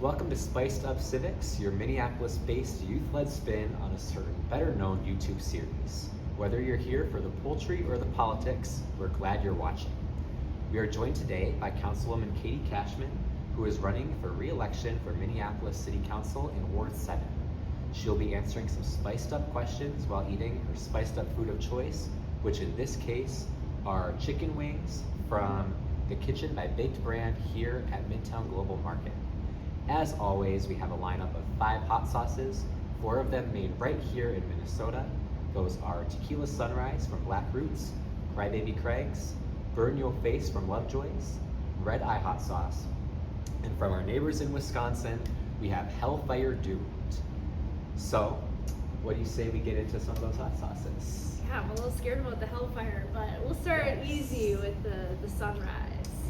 Welcome to Spiced Up Civics, your Minneapolis-based youth-led spin on a certain better-known YouTube series. Whether you're here for the poultry or the politics, we're glad you're watching. We are joined today by Councilwoman Cashman, who is running for re-election for Minneapolis City Council in Ward 7. She'll be answering some spiced up questions while eating her spiced up food of choice, which in this case are chicken wings from the Kitchen by Baked brand here at Midtown Global Market. As always, we have a lineup of 5 hot sauces, 4 of them made right here in Minnesota. Those are Tequila Sunrise from Black Roots, Crybaby Craig's, Burn Your Face from Lovejoy's, Red Eye Hot Sauce, and from our neighbors in Wisconsin, we have Hellfire Doomed. So, what do you say we get into some of those hot sauces? Yeah, I'm a little scared about the Hellfire, but we'll start easy with the Sunrise.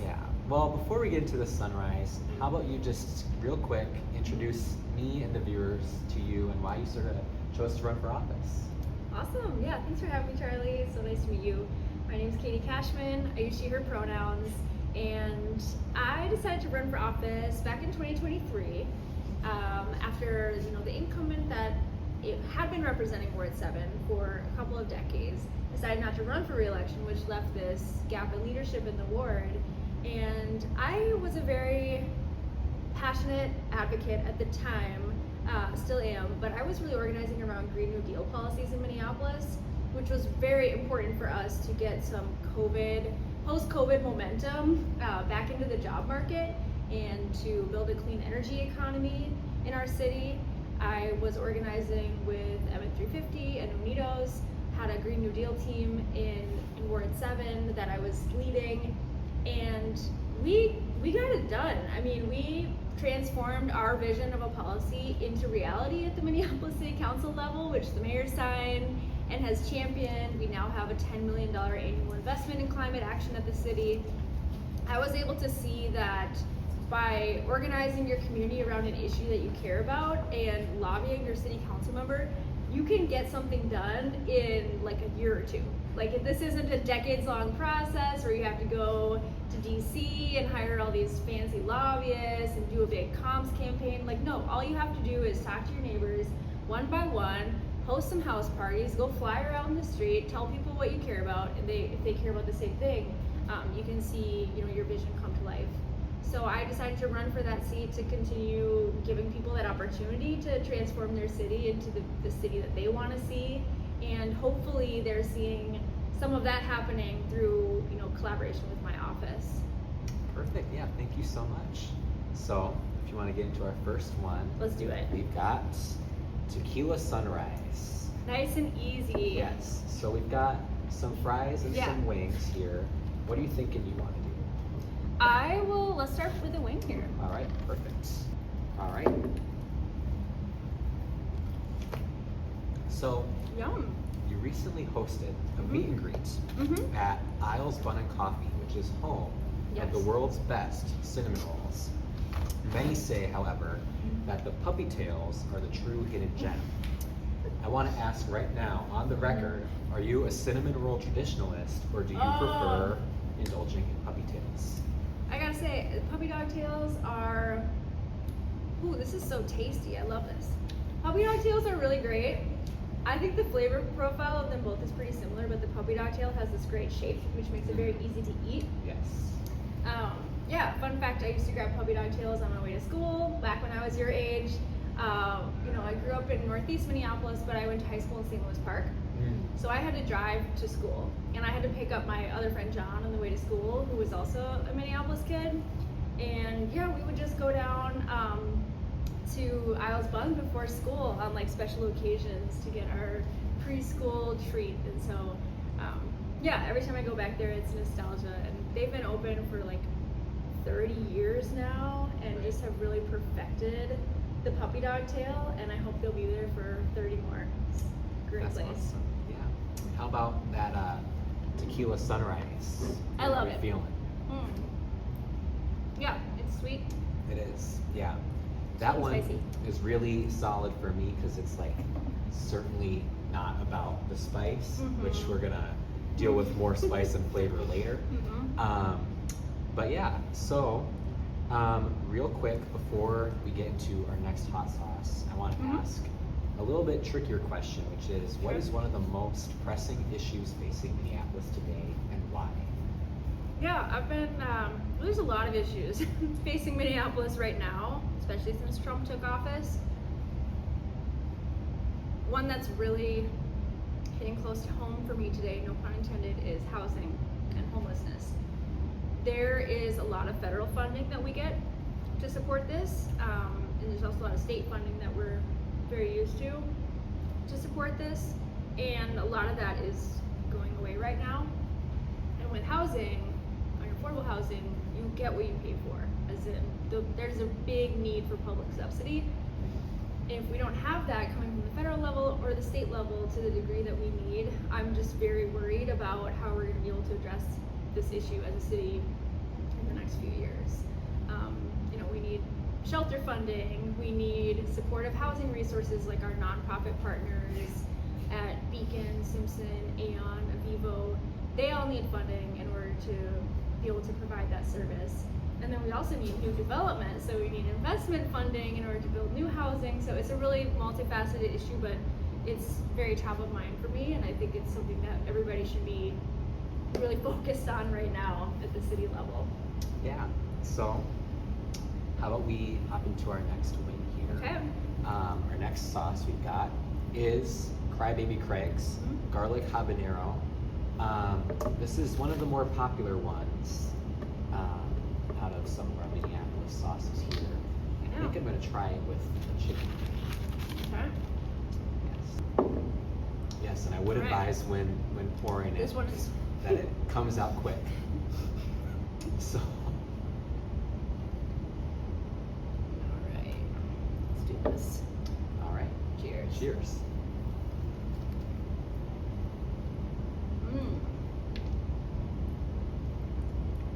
Yeah. Well, before we get into the Sunrise, how about you just real quick introduce me and the viewers to you and why you sort of chose to run for office. Awesome. Yeah, thanks for having me, Charlie. So nice to meet you. My name's Cashman. I use she, her pronouns. And I decided to run for office back in 2023 after the incumbent that it had been representing Ward 7 for a couple of decades decided not to run for re-election, which left this gap in leadership in the ward. And I was a very passionate advocate at the time, still am, but I was really organizing around Green New Deal policies in Minneapolis, which was very important for us to get some post-COVID momentum back into the job market and to build a clean energy economy in our city. I was organizing with M350 and Unidos, had a Green New Deal team in Ward 7 that I was leading, and we got it done. I mean, we transformed our vision of a policy into reality at the Minneapolis City Council level, which the mayor signed and has championed. We now have a $10 million annual investment in climate action at the city. I was able to see that by organizing your community around an issue that you care about and lobbying your city council member, you can get something done in like a year or two. Like, this isn't a decades-long process where you have to go to DC and hire all these fancy lobbyists and do a big comms campaign. Like, no, all you have to do is talk to your neighbors one by one, host some house parties, go fly around the street, tell people what you care about, and if they care about the same thing, you can see your vision come to life. So I decided to run for that seat to continue giving people that opportunity to transform their city into the city that they want to see, and hopefully they're seeing some of that happening through collaboration with my office. Perfect. Yeah, thank you so much. So, if you want to get into our first one, let's do it. We've got Tequila Sunrise. Nice and easy. Yes. So we've got some fries and some wings here. What are you thinking you want to do? Let's start with the wing here. All right, perfect. All right. So, yum. You recently hosted a meet and greet at Isles Bun and Coffee, which is home of the world's best cinnamon rolls. Many say, however, that the puppy tails are the true hidden gem. I want to ask right now, on the record, are you a cinnamon roll traditionalist, or do you prefer indulging in puppy tails? I gotta say, puppy dog tails are, this is so tasty. I love this. Puppy dog tails are really great. I think the flavor profile of them both is pretty similar, but the puppy dog tail has this great shape, which makes it very easy to eat. Yes. Yeah, fun fact, I used to grab puppy dog tails on my way to school back when I was your age. I grew up in Northeast Minneapolis, but I went to high school in St. Louis Park. So I had to drive to school, and I had to pick up my other friend John on the way to school, who was also a Minneapolis kid. And yeah, we would just go down to Isles Bun before school on like special occasions to get our preschool treat. And so yeah, every time I go back there, it's nostalgia. And they've been open for like 30 years now and just have really perfected the puppy dog tail, and I hope they'll be there for 30 more. Great That's place. Awesome. Yeah. How about that Tequila Sunrise? I love it. it. Feeling? Yeah, it's sweet. It is. Yeah. That one is really solid for me because it's like certainly not about the spice, which we're gonna deal with more spice and flavor later. But yeah, so Real quick, before we get into our next hot sauce, I want to Mhm. ask a little bit trickier question, which is, what Sure. is one of the most pressing issues facing Minneapolis today, and why? Yeah, I've been, there's a lot of issues facing Minneapolis right now, especially since Trump took office. One that's really hitting close to home for me today, no pun intended, is housing and homelessness. There is a lot of federal funding that we get to support this, and there's also a lot of state funding that we're very used to support this, and a lot of that is going away right now. And with housing, affordable housing, you get what you pay for, as in there's a big need for public subsidy. If we don't have that coming from the federal level or the state level to the degree that we need, I'm just very worried about how we're going to be able to address this issue as a city in the next few years. We need shelter funding, we need supportive housing resources like our nonprofit partners at Beacon, Simpson, Aon, Avivo. They all need funding in order to be able to provide that service. And then we also need new development, so we need investment funding in order to build new housing. So it's a really multifaceted issue, but it's very top of mind for me, and I think it's something that everybody should be really focused on right now at the city level. Yeah, so how about we hop into our next wing here? Okay. Our next sauce we've got is Crybaby Craig's garlic habanero. This is one of the more popular ones out of some of our Minneapolis sauces here. I think I'm going to try it with the chicken. Okay. Yes, and I would advise when pouring This it one is that it comes out quick. So. Alright. Let's do this. All right. Cheers. Cheers.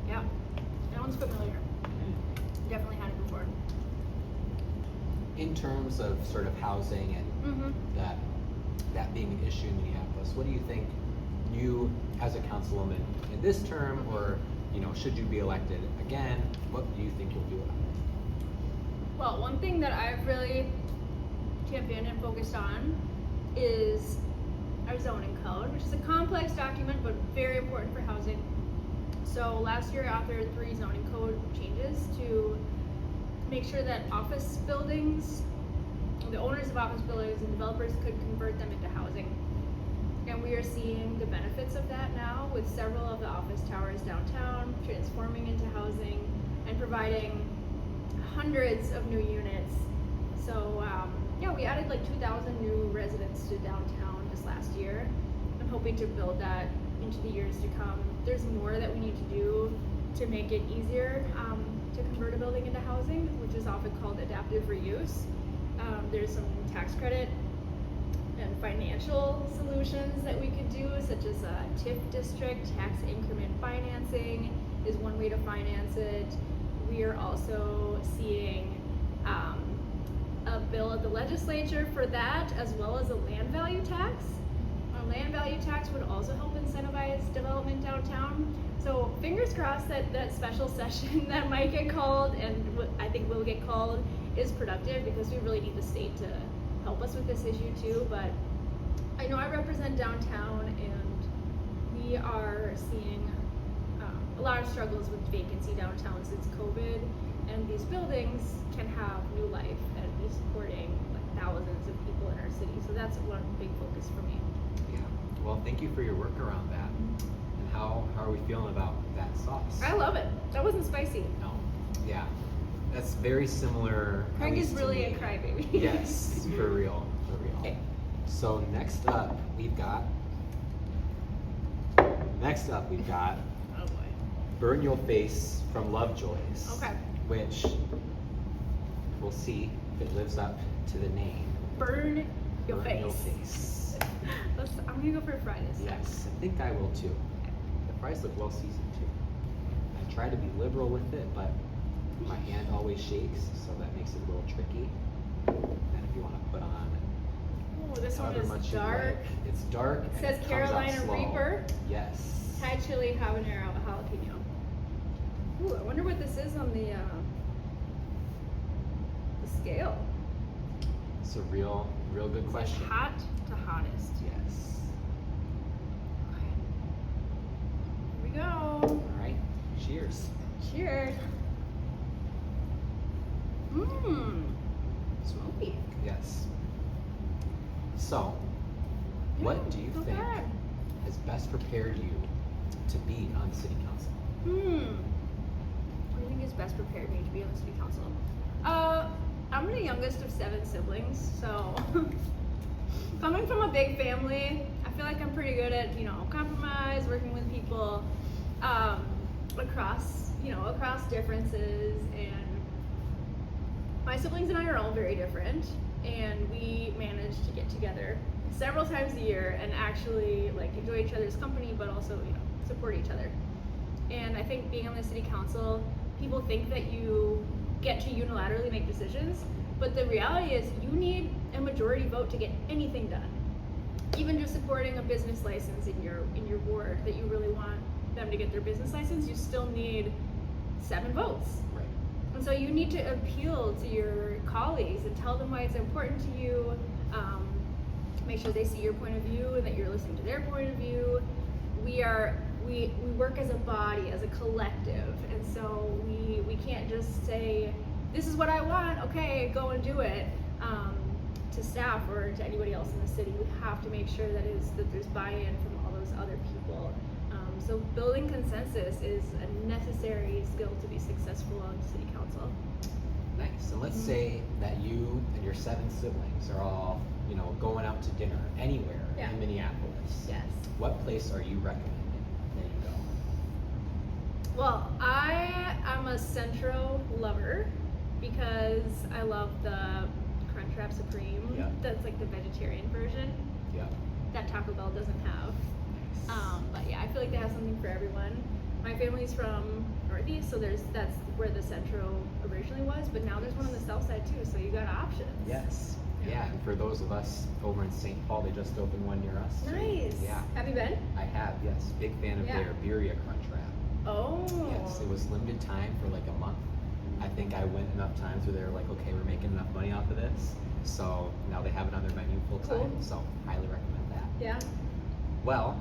Yeah. That one's familiar. Definitely had it before. In terms of sort of housing and that being an issue in Minneapolis, what do you think you, as a councilwoman in this term, or should you be elected again, what do you think you'll do about it? Well, one thing that I've really championed and focused on is our zoning code, which is a complex document but very important for housing. So last year I authored 3 zoning code changes to make sure that office buildings, the owners of office buildings and developers could convert them into housing. And we are seeing the benefits of that now with several of the office towers downtown transforming into housing and providing hundreds of new units. So we added like 2,000 new residents to downtown just last year. I'm hoping to build that into the years to come. There's more that we need to do to make it easier to convert a building into housing, which is often called adaptive reuse. There's some tax credit and financial solutions that we could do, such as a TIF district, tax increment financing is one way to finance it. We are also seeing a bill at the legislature for that, as well as a land value tax. A land value tax would also help incentivize development downtown. So fingers crossed that that special session that might get called, and I think will get called, is productive, because we really need the state to help us with this issue too. But I know I represent downtown, and we are seeing a lot of struggles with vacancy downtown since COVID, and these buildings can have new life and be supporting like thousands of people in our city. So that's one big focus for me. Yeah. Well, thank you for your work around that. And how are we feeling about that sauce? I love it. That wasn't spicy. No. Yeah. That's very similar. at Craig is least to really me. a crybaby. Yes, for real. Okay. So next up we've got Oh boy. Burn Your Face from Lovejoy's. Okay. Which we'll see if it lives up to the name. Burn your Burn face. Your Face. I'm gonna go for fries. Yes, I think I will too. The fries look well seasoned too. I try to be liberal with it, but my hand always shakes, so that makes it a little tricky. And if you want to put on Oh, this one however is much you dark. like. It's dark. It and says comes out Carolina slow. Reaper. Yes. Thai chili habanero jalapeno. Ooh, I wonder what this is on the scale? It's a real good question. Hot to hottest. Yes. Okay. Here we go. All right. Cheers. Cheers. Mmm. Smoky. Yes. So, what do you not think bad. has best prepared you to be on the city council? What do you think has best prepared me to be on the city council? I'm the youngest of 7 siblings, so coming from a big family, I feel like I'm pretty good at, compromise, working with people, across differences, and my siblings and I are all very different, and we manage to get together several times a year and actually enjoy each other's company, but also support each other. And I think being on the city council, people think that you get to unilaterally make decisions, but the reality is you need a majority vote to get anything done. Even just supporting a business license in your ward that you really want them to get their business license, you still need 7 votes. Right. And so you need to appeal to your colleagues and tell them why it's important to you. Make sure they see your point of view and that you're listening to their point of view. We work as a body, as a collective, and so we can't just say, this is what I want, okay, go and do it, to staff or to anybody else in the city. We have to make sure that there's buy-in from all those other people. So building consensus is a necessary skill to be successful on city council. Nice. And let's say that you and your 7 siblings are all, going out to dinner anywhere in Minneapolis. Yes. What place are you recommending that you go? Well, I'm a Centro lover because I love the Crunchwrap Supreme. Yeah. That's like the vegetarian version Yeah. that Taco Bell doesn't have. Nice. But yeah, I feel like they have something for everyone. My family's from Northeast, so that's where the Centro originally was, but now there's one on the South Side too, so you got options. Yes. Yeah, and for those of us over in St. Paul, they just opened one near us. Nice. Yeah. Have you been? I have, yes. Big fan of their Birria Crunchwrap. Oh. Yes, it was limited time for like a month. I think I went enough times where they were like, okay, we're making enough money off of this. So now they have it on their menu full time. Cool. So highly recommend that. Yeah. Well,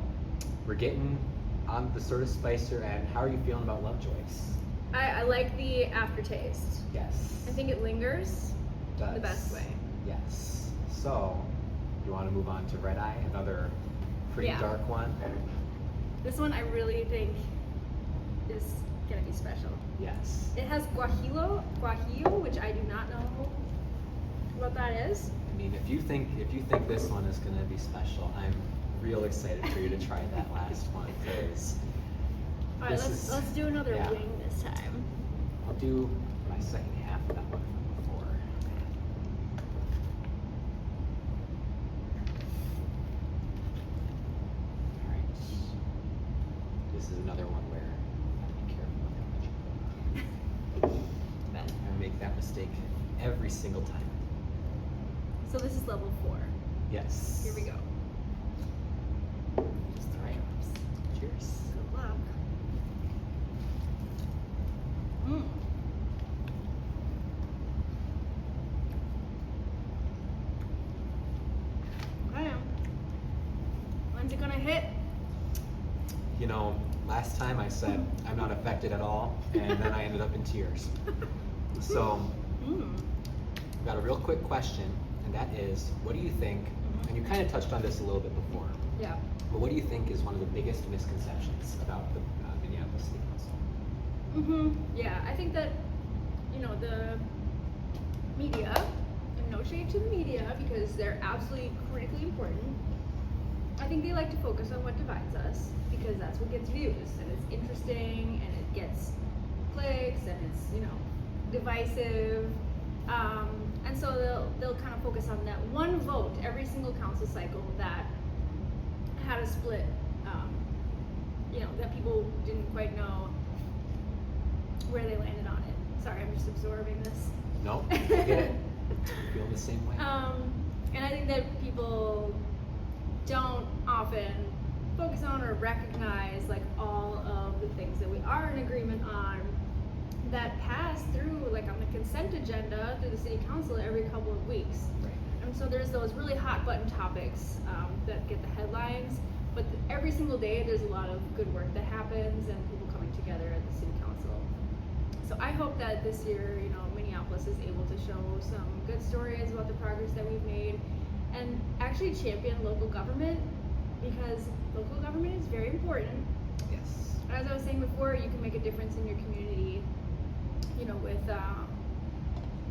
we're getting on the sort of spicier end. How are you feeling about Lovejoy's? I like the aftertaste. Yes. I think it lingers Does. the best way. Yes. So, you want to move on to Red Eye, another pretty dark one? This one I really think is gonna be special. Yes. It has guajillo, which I do not know what that is. I mean, if you think this one is going to be special, I'm real excited for you to try that last one because All right, let's do another wing this time. I'll do my second half of that one from before. All right. This is another one where I have to be careful with how much you put. I make that mistake every single time. So this is level 4. Yes. Here we go. Just All right. Cheers. good luck. Mm. Okay. When's it gonna hit? Last time I said I'm not affected at all, and then I ended up in tears. So, I've got a real quick question, and that is, what do you think, and you kind of touched on this a little bit before, Yeah. but what do you think is one of the biggest misconceptions about the Minneapolis City Council? Yeah, I think that, the media, and no shade to the media because they're absolutely critically important. I think they like to focus on what divides us because that's what gets views and it's interesting and it gets clicks and it's, divisive. And so they'll kind of focus on that one vote every single council cycle that had a split, that people didn't quite know where they landed on it. Sorry, I'm just absorbing this. No, I get it. I feel the same way. And I think that people don't often focus on or recognize all of the things that we are in agreement on that pass through on the consent agenda through the city council So there's those really hot button topics that get the headlines, but every single day there's a lot of good work that happens and people coming together at the city council. So I hope that this year, Minneapolis is able to show some good stories about the progress that we've made and actually champion local government, because local government is very important. Yes. As I was saying before, you can make a difference in your community,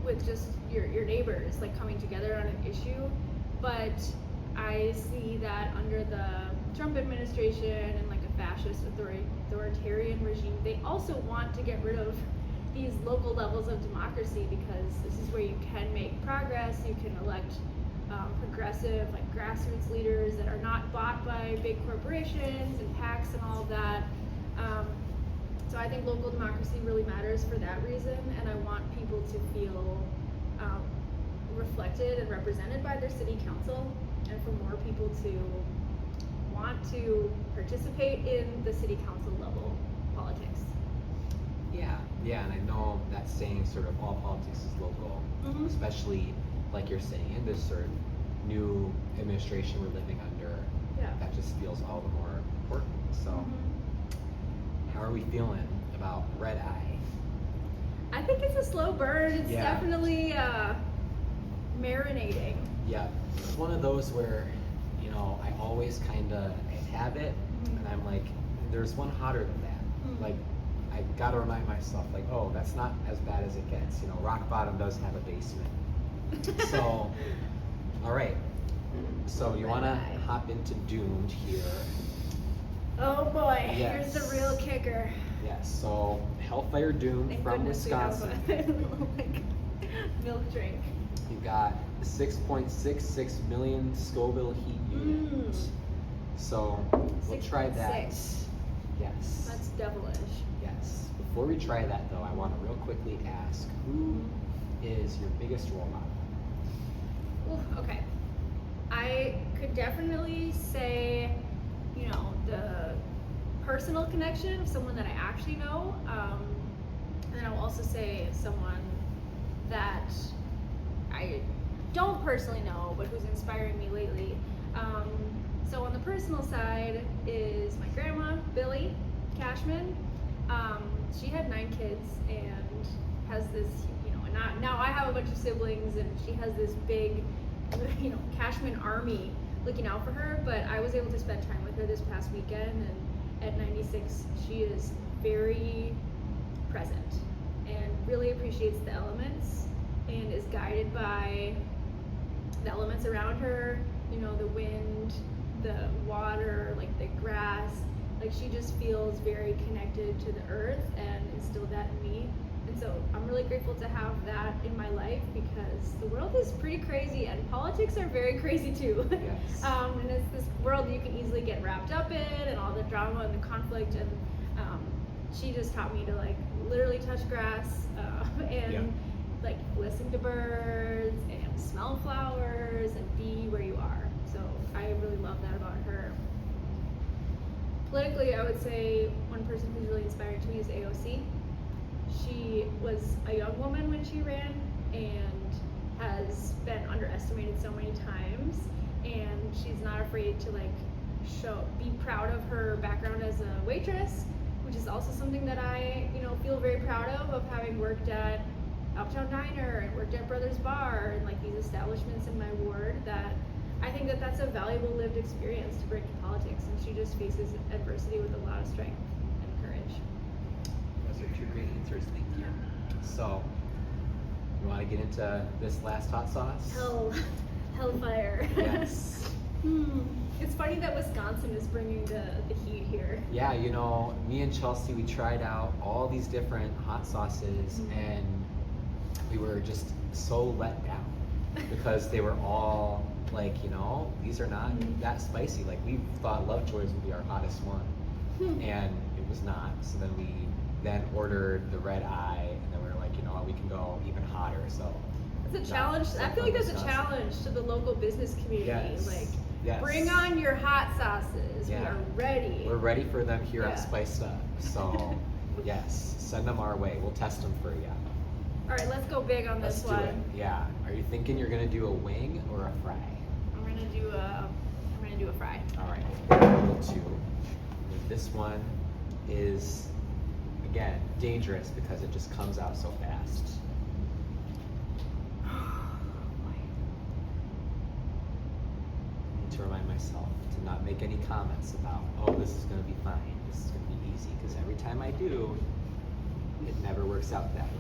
with just your neighbors, like coming together on an issue. But I see that under the Trump administration and like a fascist authoritarian regime, they also want to get rid of these local levels of democracy, because this is where you can make progress. You can elect progressive, like grassroots leaders that are not bought by big corporations and PACs and all of that. So I think local democracy really matters for that reason, and I want people to feel reflected and represented by their city council, and for more people to want to participate in the city council level politics. Yeah, and I know that saying sort of all politics is local, especially like you're saying in this sort of new administration we're living under. Yeah. That just feels all the more important. So how are we feeling about red eye? I think it's a slow burn. It's Yeah. definitely marinating. Yeah, it's one of those where, I always kind of have it, and I'm like, there's one hotter than that. Like, I gotta remind myself, like, oh, that's not as bad as it gets. Rock bottom does have a basement. So, all right. So you want to hop into Doomed here? Oh boy, Yes. here's the real kicker. Yes. So Hellfire Doomed Thank from goodness we have Wisconsin. a milk drink. You got 6.66 million Scoville heat units. So we'll try that. 6.6. Yes. That's devilish. Yes. Before we try that, though, I want to real quickly ask, who is your biggest role model? Ooh, okay. I could definitely say, the personal connection of someone that I actually know. And then I'll also say someone that I don't personally know, but who's inspiring me lately. So on the personal side is my grandma, Billy Cashman. She had 9 kids and has this, and now I have a bunch of siblings, and she has this big, Cashman army looking out for her. But I was able to spend time with her this past weekend, and at 96, she is very present and really appreciates the elements and is guided by the elements around her, the wind, the water, like the grass. Like, she just feels very connected to the earth and instilled that in me. And so I'm really grateful to have that in my life, because the world is pretty crazy and politics are very crazy too. Yes. And it's this world you can easily get wrapped up in, and all the drama and the conflict. And she just taught me to literally touch grass and listen to birds and smell flowers and be where you are. So I really love that about her. Politically, I would say one person who's really inspiring to me is AOC. She was a young woman when she ran and has been underestimated so many times, and she's not afraid to be proud of her background as a waitress, which is also something that I feel very proud of having worked at Uptown Diner and worked at Brothers Bar and these establishments in my ward. That I think that that's a valuable lived experience to bring to politics, and she just faces adversity with a lot of strength and courage. Those are 2 great answers. Thank you. So, you want to get into this last hot sauce? Hellfire. Yes. It's funny that Wisconsin is bringing the heat here. Yeah, me and Chelsea, we tried out all these different hot sauces, and we were just so let down because they were all these are not that spicy. We thought Lovejoy's would be our hottest one, and it was not. So then we ordered the red eye, and then we were like, we can go even hotter. So it's a challenge. I feel like that's a challenge to the local business community. Yes. Bring on your hot sauces. Yeah. We are ready. We're ready for them here at Spiced Up. So yes, send them our way. We'll test them for you. right, let's go big on Let's this do one. it. Yeah. Are you thinking you're gonna do a wing or a fry? I'm gonna do a fry. All right. Me too. This one is, again, dangerous because it just comes out so fast. I need to remind myself to not make any comments about, oh, this is gonna be fine. This is gonna be easy, because every time I do, it never works out that way.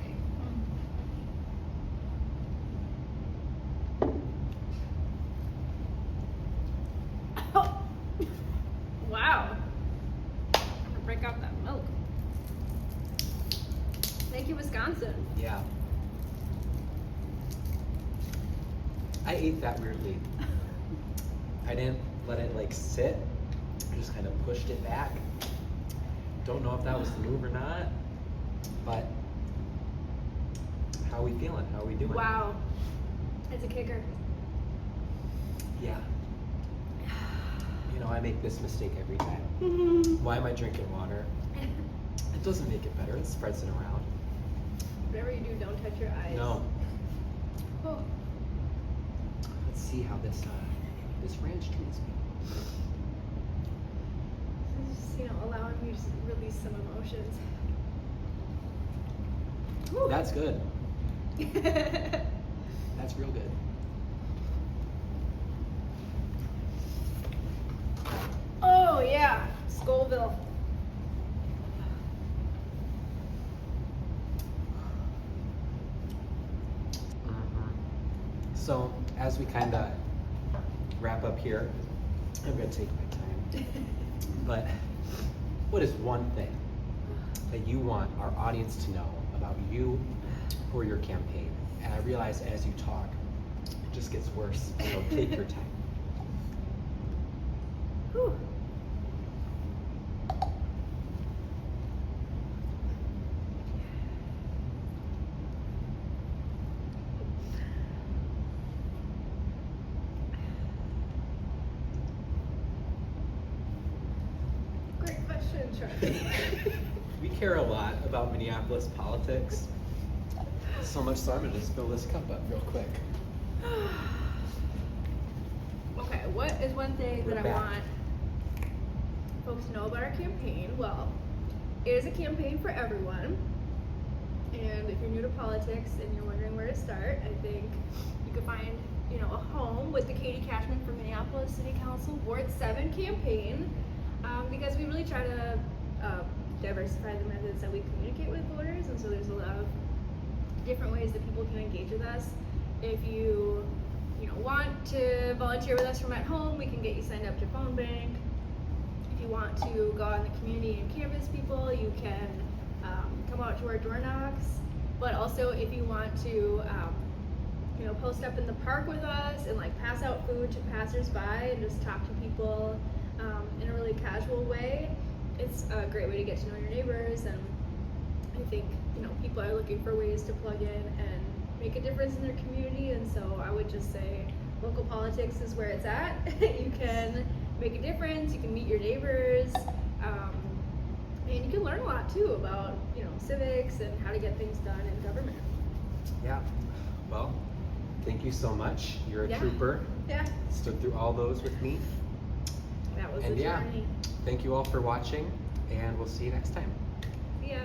Wow. I'm gonna break out that milk. Thank you, Wisconsin. Yeah. I ate that weirdly. I didn't let it like sit. I just kind of pushed it back. Don't know if that was the move or not, but how are we feeling? How are we doing? Wow. It's a kicker. Yeah. You know, I make this mistake every time. Why am I drinking water? It doesn't make it better. It spreads it around. Whatever you do, don't touch your eyes. No. Oh. Let's see how this ranch treats me. Just, allowing me to release some emotions. Whew. That's good. That's real good. Oh yeah, Scoville. So as we kind of wrap up here, I'm gonna take my time. But what is one thing that you want our audience to know about you or your campaign? And I realize as you talk, it just gets worse. So take your time. Whew. Great question, Charlie. We care a lot about Minneapolis politics. So much so I'm gonna just fill this cup up real quick. Okay, what is one thing We're that back. I want folks to know about our campaign? Well, it is a campaign for everyone. And if you're new to politics and you're wondering where to start, I think you could find, a home with the Katie Cashman for Minneapolis City Council Ward 7 campaign, because we really try to diversify the methods that we communicate with voters, and so there's a lot of different ways that people can engage with us. If you want to volunteer with us from at home, we can get you signed up to phone bank. If you want to go out in the community and canvass people, you can come out to our door knocks. But also, if you want to post up in the park with us and pass out food to passersby and just talk to people in a really casual way, it's a great way to get to know your neighbors. And I think people are looking for ways to plug in and make a difference in their community, and so I would just say local politics is where it's at. You can make a difference, you can meet your neighbors, and you can learn a lot too about civics and how to get things done in government. Yeah. Well, thank you so much. You're a trooper. Yeah. Stood through all those with me. That was And the journey. thank you all for watching, and we'll see you next time. See ya.